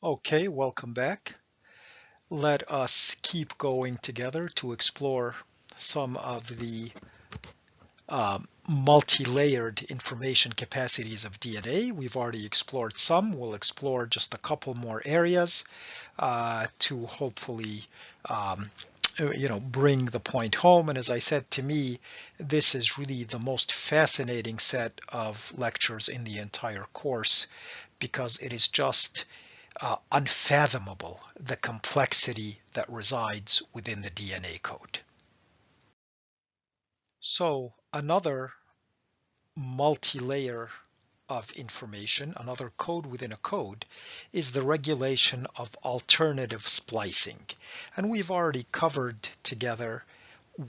Okay, welcome back. Let us keep going together to explore some of the multi-layered information capacities of DNA. We've already explored some. We'll explore just a couple more areas to hopefully bring the point home. And as I said, to me, this is really the most fascinating set of lectures in the entire course because it is just unfathomable, the complexity that resides within the DNA code. So another multi-layer of information, another code within a code, is the regulation of alternative splicing. And we've already covered together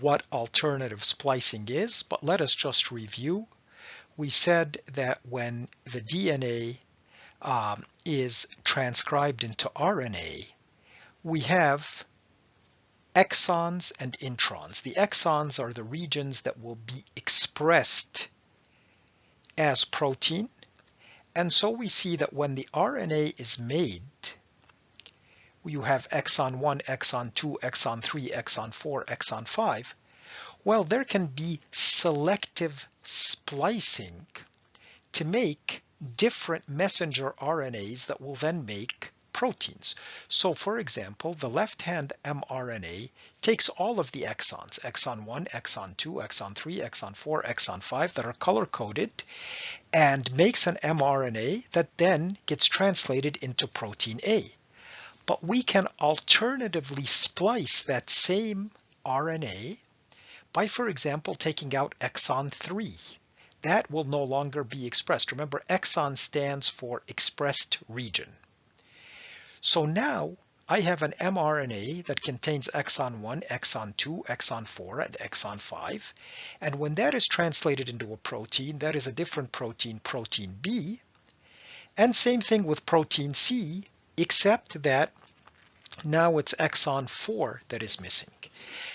what alternative splicing is, but let us just review. We said that when the DNA is transcribed into RNA, we have exons and introns. The exons are the regions that will be expressed as protein. And so we see that when the RNA is made, you have exon 1, exon 2, exon 3, exon 4, exon 5. Well, there can be selective splicing to make different messenger RNAs that will then make proteins. So for example, the left-hand mRNA takes all of the exons, exon 1, exon 2, exon 3, exon 4, exon 5 that are color-coded, and makes an mRNA that then gets translated into protein A. But we can alternatively splice that same RNA by, for example, taking out exon 3. That will no longer be expressed. Remember, exon stands for expressed region. So now I have an mRNA that contains exon 1, exon 2, exon 4, and exon 5. And when that is translated into a protein, that is a different protein, protein B. And same thing with protein C, except that now it's exon 4 that is missing.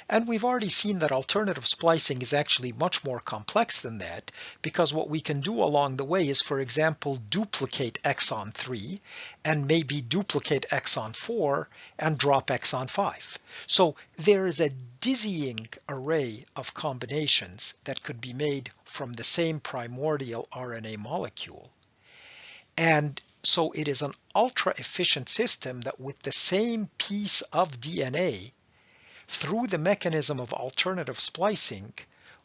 And we've already seen that alternative splicing is actually much more complex than that, because what we can do along the way is, for example, duplicate exon 3 and maybe duplicate exon 4 and drop exon 5. So there is a dizzying array of combinations that could be made from the same primordial RNA molecule. And so it is an ultra efficient system that with the same piece of DNA, through the mechanism of alternative splicing,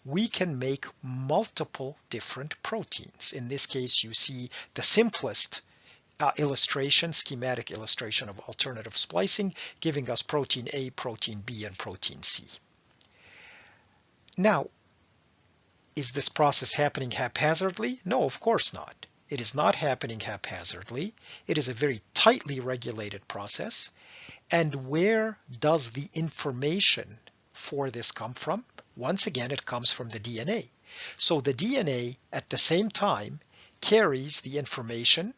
we can make multiple different proteins. In this case, you see the simplest illustration, schematic illustration of alternative splicing, giving us protein A, protein B, and protein C. Now, is this process happening haphazardly? No, of course not. It is not happening haphazardly. It is a very tightly regulated process. And where does the information for this come from? Once again, it comes from the DNA. So the DNA at the same time carries the information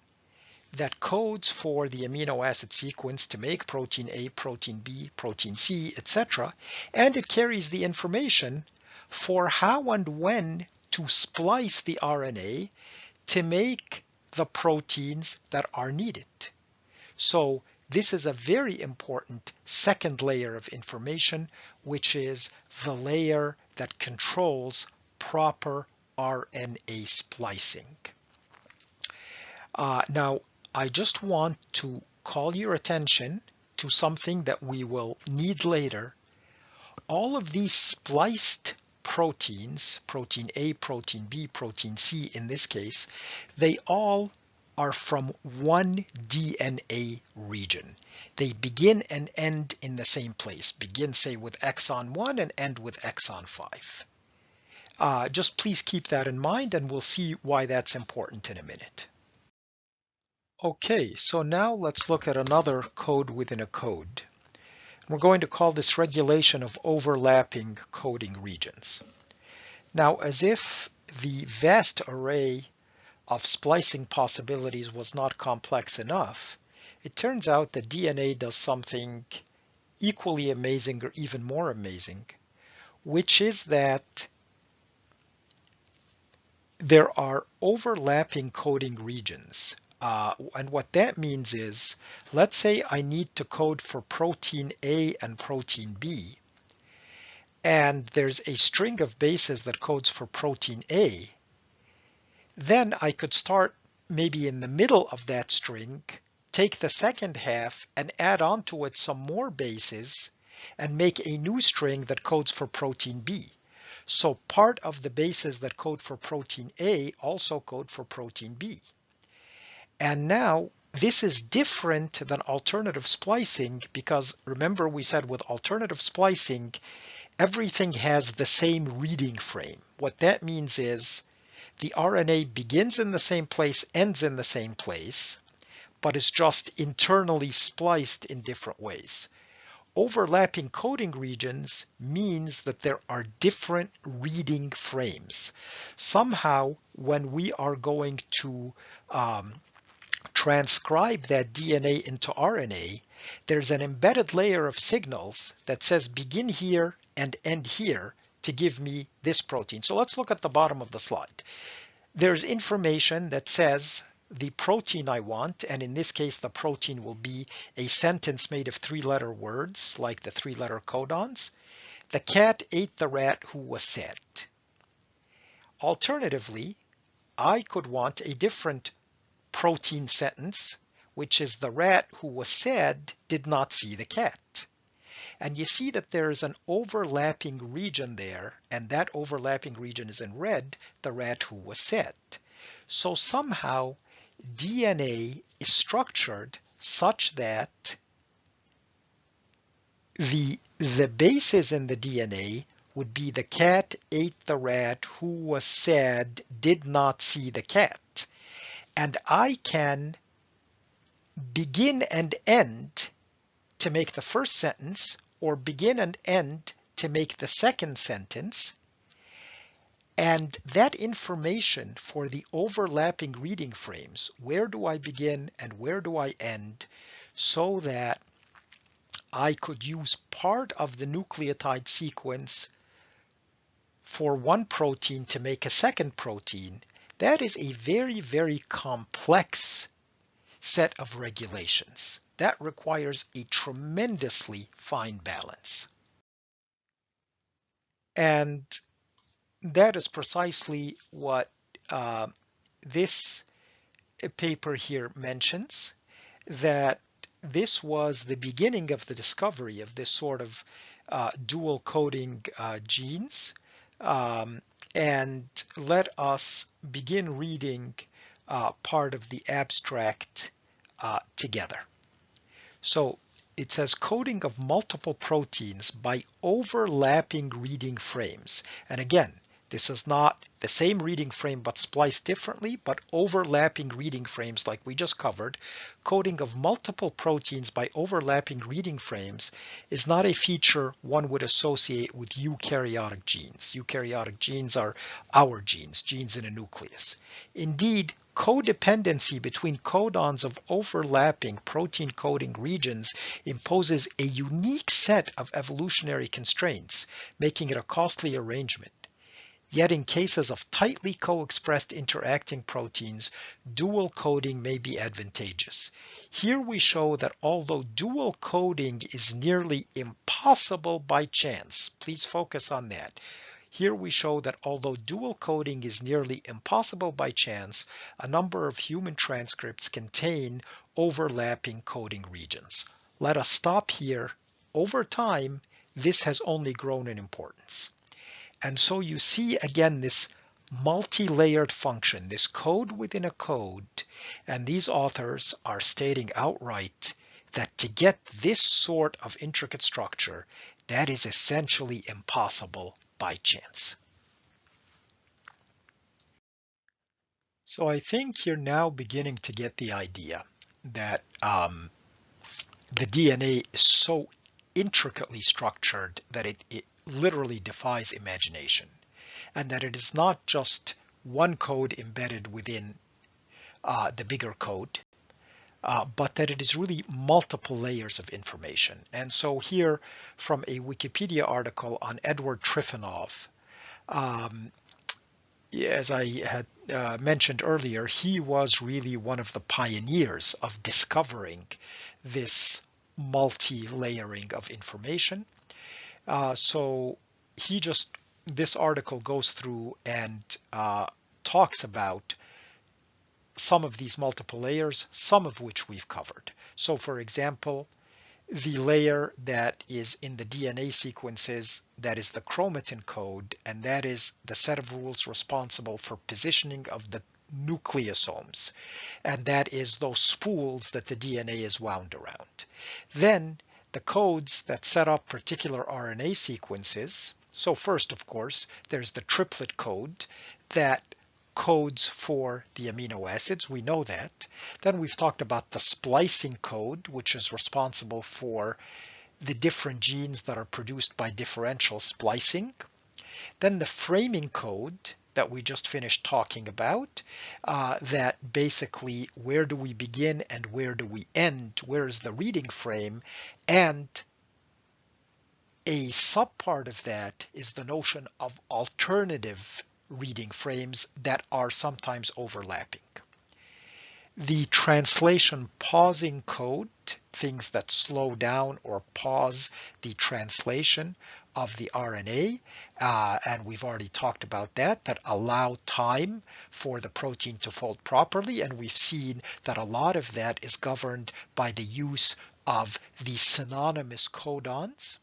that codes for the amino acid sequence to make protein A, protein B, protein C, etc. And it carries the information for how and when to splice the RNA to make the proteins that are needed. So this is a very important second layer of information, which is the layer that controls proper RNA splicing. Now, I just want to call your attention to something that we will need later. All of these spliced proteins, protein A, protein B, protein C in this case, they all are from one DNA region. They begin and end in the same place. Begin, say, with exon 1 and end with exon 5. Just please keep that in mind, and we'll see why that's important in a minute. Okay, so now let's look at another code within a code. We're going to call this regulation of overlapping coding regions. Now, as if the vast array of splicing possibilities was not complex enough, it turns out that DNA does something equally amazing or even more amazing, which is that there are overlapping coding regions And what that means is, let's say I need to code for protein A and protein B, and there's a string of bases that codes for protein A. Then I could start maybe in the middle of that string, take the second half and add on to it some more bases and make a new string that codes for protein B. So part of the bases that code for protein A also code for protein B. And now this is different than alternative splicing because remember we said with alternative splicing, everything has the same reading frame. What that means is the RNA begins in the same place, ends in the same place, but is just internally spliced in different ways. Overlapping coding regions means that there are different reading frames. Somehow, when we are going to transcribe that DNA into RNA, there's an embedded layer of signals that says begin here and end here to give me this protein. So let's look at the bottom of the slide. There's information that says the protein I want, and in this case the protein will be a sentence made of 3-letter words like the 3-letter codons. The cat ate the rat who was sad. Alternatively, I could want a different protein sentence, which is the rat who was sad did not see the cat. And you see that there is an overlapping region there, and that overlapping region is in red, the rat who was sad. So somehow DNA is structured such that the bases in the DNA would be the cat ate the rat who was sad did not see the cat. And I can begin and end to make the first sentence, or begin and end to make the second sentence. And that information for the overlapping reading frames, where do I begin and where do I end, so that I could use part of the nucleotide sequence for one protein to make a second protein, that is a very, very complex set of regulations. That requires a tremendously fine balance. And that is precisely what this paper here mentions, that this was the beginning of the discovery of this sort of dual coding genes. And let us begin reading part of the abstract together. So it says coding of multiple proteins by overlapping reading frames. And again, this is not the same reading frame but spliced differently, but overlapping reading frames like we just covered. Coding of multiple proteins by overlapping reading frames is not a feature one would associate with eukaryotic genes. Eukaryotic genes are our genes, genes in a nucleus. Indeed, codependency between codons of overlapping protein coding regions imposes a unique set of evolutionary constraints, making it a costly arrangement. Yet in cases of tightly co-expressed interacting proteins, dual coding may be advantageous. Here we show that although dual coding is nearly impossible by chance, please focus on that. Here we show that although dual coding is nearly impossible by chance, a number of human transcripts contain overlapping coding regions. Let us stop here. Over time, this has only grown in importance. And so you see again this multi-layered function, this code within a code, and these authors are stating outright that to get this sort of intricate structure, that is essentially impossible by chance. So I think you're now beginning to get the idea that the DNA is so intricately structured that it literally defies imagination, and that it is not just one code embedded within the bigger code, but that it is really multiple layers of information. And so here from a Wikipedia article on Edward Triffenov, as I had mentioned earlier, he was really one of the pioneers of discovering this multi-layering of information. So he just, this article goes through and talks about some of these multiple layers, some of which we've covered. So for example, the layer that is in the DNA sequences, that is the chromatin code, and that is the set of rules responsible for positioning of the nucleosomes, and that is those spools that the DNA is wound around. Then the codes that set up particular RNA sequences. So first, of course, there's the triplet code that codes for the amino acids. We know that. Then we've talked about the splicing code, which is responsible for the different genes that are produced by differential splicing. Then the framing code that we just finished talking about, that basically where do we begin and where do we end, where is the reading frame, and a subpart of that is the notion of alternative reading frames that are sometimes overlapping. The translation pausing code, things that slow down or pause the translation of the RNA, and we've already talked about that, that allow time for the protein to fold properly, and we've seen that a lot of that is governed by the use of the synonymous codons.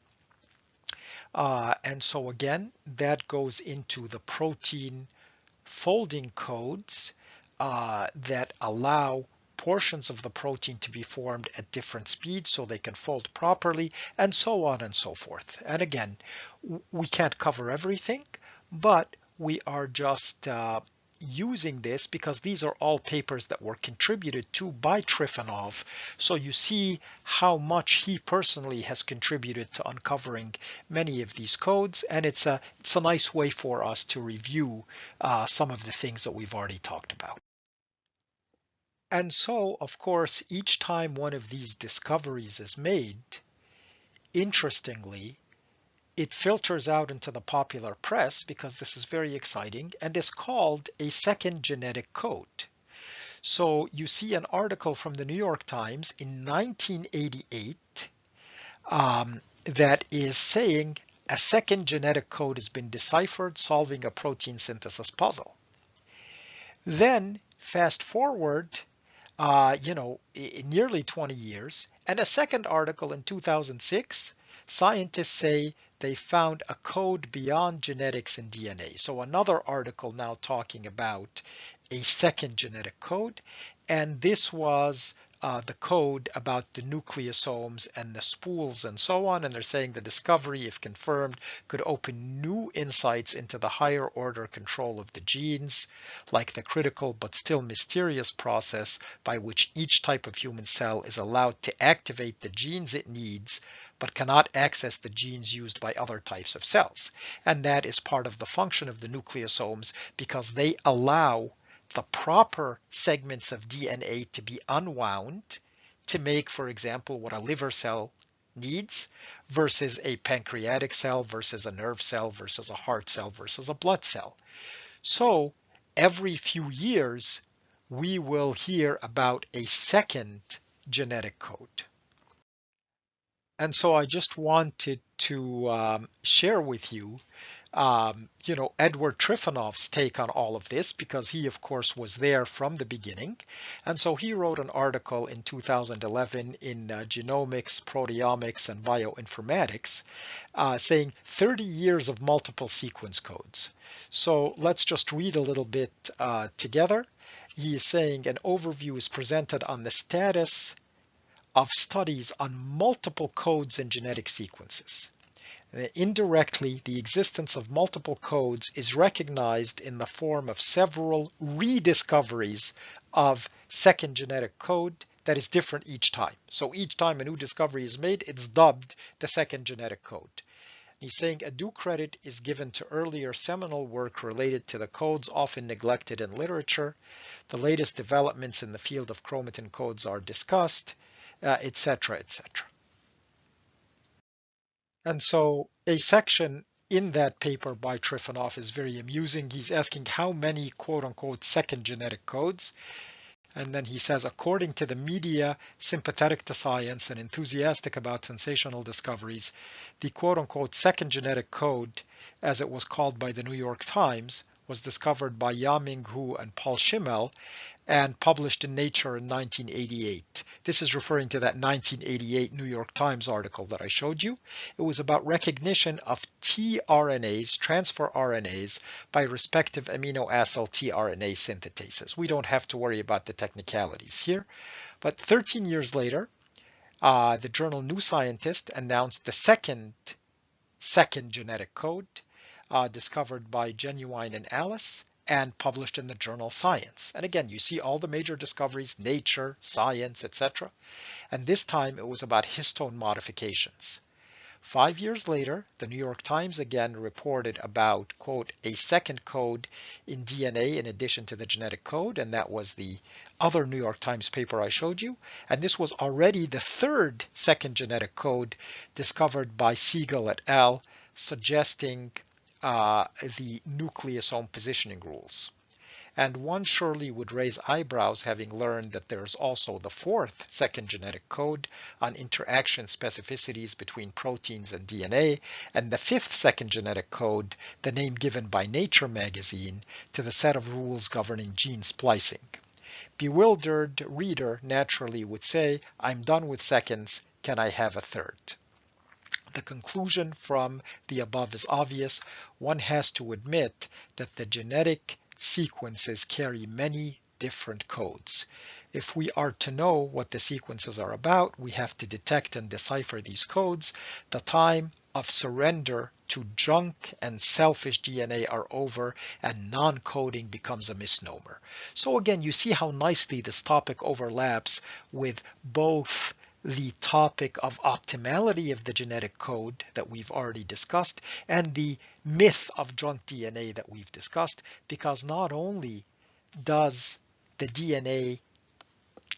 And so again, that goes into the protein folding codes that allow portions of the protein to be formed at different speeds so they can fold properly, and so on and so forth. And again, we can't cover everything, but we are just using this because these are all papers that were contributed to by Triffenov. So you see how much he personally has contributed to uncovering many of these codes, and it's a nice way for us to review some of the things that we've already talked about. And so, of course, each time one of these discoveries is made, interestingly, it filters out into the popular press because this is very exciting and is called a second genetic code. So you see an article from the New York Times in 1988 that is saying a second genetic code has been deciphered, solving a protein synthesis puzzle. Then fast forward, nearly 20 years, and a second article in 2006, scientists say they found a code beyond genetics and DNA. So another article now talking about a second genetic code, and this was the code about the nucleosomes and the spools and so on, and they're saying the discovery, if confirmed, could open new insights into the higher order control of the genes, like the critical but still mysterious process by which each type of human cell is allowed to activate the genes it needs but cannot access the genes used by other types of cells. And that is part of the function of the nucleosomes because they allow the proper segments of DNA to be unwound to make, for example, what a liver cell needs versus a pancreatic cell versus a nerve cell versus a heart cell versus a blood cell. So every few years, we will hear about a second genetic code. And so I just wanted to share with you, Edward Triffenov's take on all of this, because he, of course, was there from the beginning. And so he wrote an article in 2011 in Genomics, Proteomics, and Bioinformatics saying 30 years of multiple sequence codes. So let's just read a little bit together. He is saying an overview is presented on the status of studies on multiple codes and genetic sequences. Indirectly, the existence of multiple codes is recognized in the form of several rediscoveries of second genetic code that is different each time. So each time a new discovery is made, it's dubbed the second genetic code. He's saying a due credit is given to earlier seminal work related to the codes often neglected in literature. The latest developments in the field of chromatin codes are discussed, etc., etc. And so a section in that paper by Triffenov is very amusing. He's asking how many quote-unquote second genetic codes. And then he says, according to the media sympathetic to science and enthusiastic about sensational discoveries, the quote-unquote second genetic code, as it was called by the New York Times, was discovered by Yaming Hu and Paul Schimmel and published in Nature in 1988. This is referring to that 1988 New York Times article that I showed you. It was about recognition of tRNAs, transfer RNAs, by respective amino acyl tRNA synthetases. We don't have to worry about the technicalities here. But 13 years later, the journal New Scientist announced the second genetic code discovered by Genuine and Alice and published in the journal Science. And again, you see all the major discoveries, Nature, Science, etc. And this time it was about histone modifications. 5 years later, the New York Times again reported about, quote, a second code in DNA in addition to the genetic code, and that was the other New York Times paper I showed you. And this was already the third second genetic code discovered by Siegel et al., suggesting the nucleosome positioning rules. And one surely would raise eyebrows having learned that there's also the fourth second genetic code on interaction specificities between proteins and DNA, and the fifth second genetic code, the name given by Nature magazine to the set of rules governing gene splicing. Bewildered reader naturally would say, I'm done with seconds, can I have a third? The conclusion from the above is obvious. One has to admit that the genetic sequences carry many different codes. If we are to know what the sequences are about, we have to detect and decipher these codes. The time of surrender to junk and selfish DNA are over, and non-coding becomes a misnomer. So again, you see how nicely this topic overlaps with both the topic of optimality of the genetic code that we've already discussed and the myth of junk DNA that we've discussed, because not only does the DNA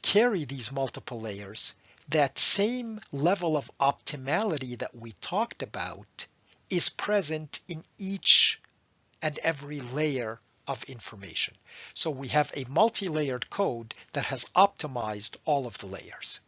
carry these multiple layers, that same level of optimality that we talked about is present in each and every layer of information. So we have a multi-layered code that has optimized all of the layers.